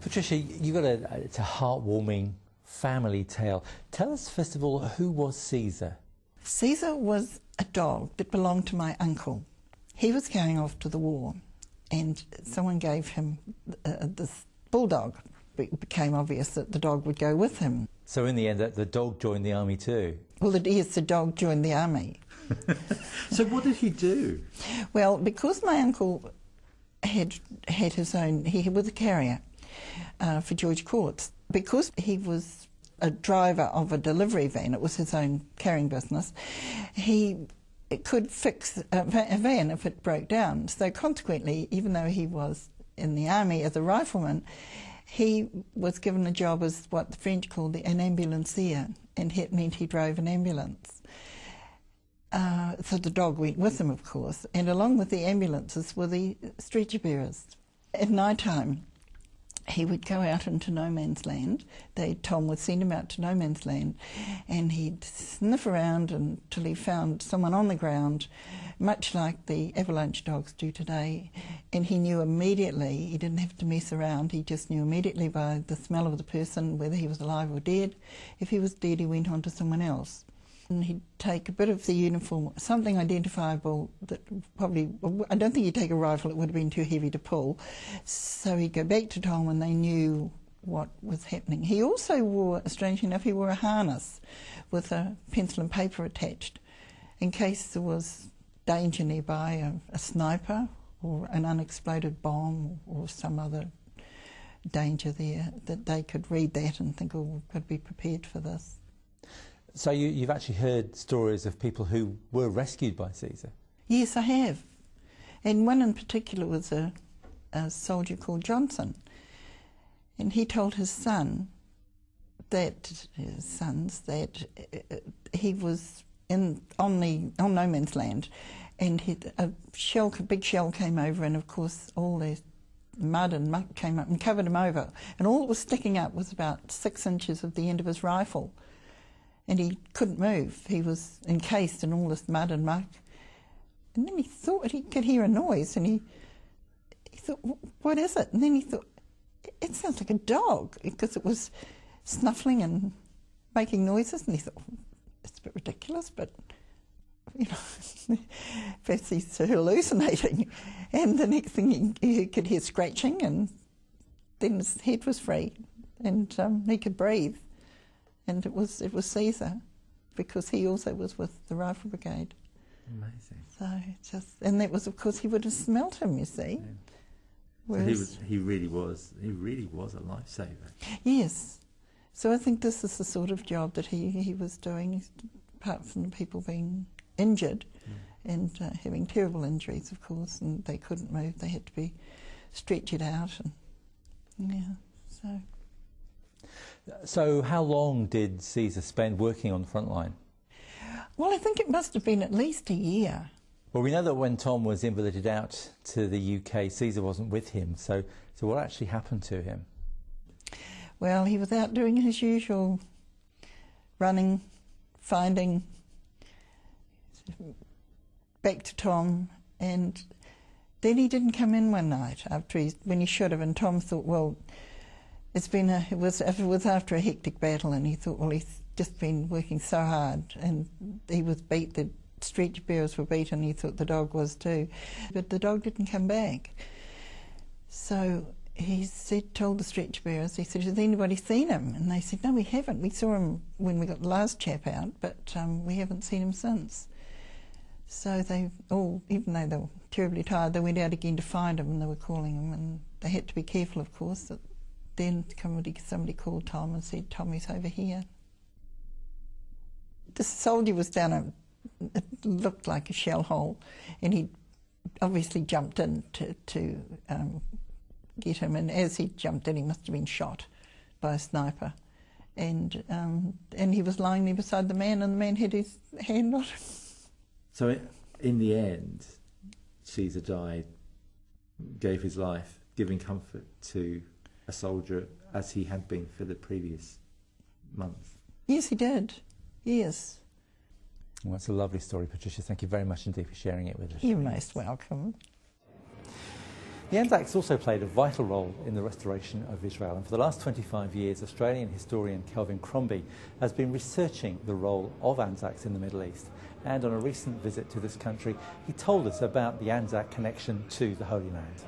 Patricia, you got it's a heartwarming family tale. Tell us, first of all, who was Caesar? Caesar was a dog that belonged to my uncle. He was going off to the war, and someone gave him this bulldog. It became obvious that the dog would go with him. So in the end, the dog joined the army too? Well, yes, the dog joined the army. So what did he do? Well, because my uncle had his own, he was a carrier for George Courts. Because he was a driver of a delivery van, it was his own carrying business, he could fix a van if it broke down. So consequently, even though he was in the army as a rifleman, he was given a job as what the French called an ambulancier, and it meant he drove an ambulance. So the dog went with him, of course, and along with the ambulances were the stretcher bearers. At night time, he would go out into no man's land. Tom would send him out to no man's land, and he'd sniff around until he found someone on the ground, much like the avalanche dogs do today, and he knew immediately. He didn't have to mess around. He just knew immediately by the smell of the person whether he was alive or dead. If he was dead, he went on to someone else. And he'd take a bit of the uniform, something identifiable that probably, I don't think he'd take a rifle, it would have been too heavy to pull. So he'd go back to Tom and they knew what was happening. He also wore, strangely enough, he wore a harness with a pencil and paper attached in case there was danger nearby, a sniper or an unexploded bomb or some other danger there, that they could read that and think, oh, we've got to be prepared for this. So you've actually heard stories of people who were rescued by Caesar? Yes, I have. And one in particular was a soldier called Johnson. And he told his sons that he was on no man's land, and a big shell came over, and of course all the mud and muck came up and covered him over. And all that was sticking up was about 6 inches of the end of his rifle. And he couldn't move. He was encased in all this mud and muck. And then he thought he could hear a noise, and he thought, what is it? And then he thought, it sounds like a dog, because it was snuffling and making noises. And he thought, it's a bit ridiculous, but, you know, perhaps he's hallucinating. And the next thing he could hear scratching, and then his head was free, and he could breathe. And it was Caesar, because he also was with the Rifle Brigade. Amazing. So and that was, of course, he would have smelt him, you see. Yeah. Whereas, so he really was a lifesaver. Yes. So I think this is the sort of job that he was doing, apart from the people being injured and having terrible injuries, of course, and they couldn't move. They had to be stretchered out, and So how long did Caesar spend working on the front line? Well, I think it must have been at least a year. Well, we know that when Tom was invalided out to the UK, Caesar wasn't with him. So what actually happened to him? Well, he was out doing his usual running, finding, back to Tom, and then he didn't come in one night when he should have, and Tom thought, well, it was after a hectic battle, and he thought, well, he's just been working so hard, and he was beat, the stretcher bearers were beaten, he thought the dog was too. But the dog didn't come back. So he told the stretcher bearers, he said, has anybody seen him? And they said, no, we haven't. We saw him when we got the last chap out, but we haven't seen him since. So they all, even though they were terribly tired, they went out again to find him, and they were calling him, and they had to be careful, of course, that then somebody called Tom and said, Tommy's over here. The soldier was down it looked like a shell hole, and he obviously jumped in to get him, and as he jumped in, he must have been shot by a sniper. And he was lying there beside the man, and the man had his hand on him. So in the end, Caesar died, gave his life, giving comfort to a soldier as he had been for the previous month. Yes, he did. Yes. Well, that's a lovely story, Patricia. Thank you very much indeed for sharing it with us. You're most welcome. The Anzacs also played a vital role in the restoration of Israel, and for the last 25 years Australian historian Kelvin Crombie has been researching the role of Anzacs in the Middle East, and on a recent visit to this country he told us about the Anzac connection to the Holy Land.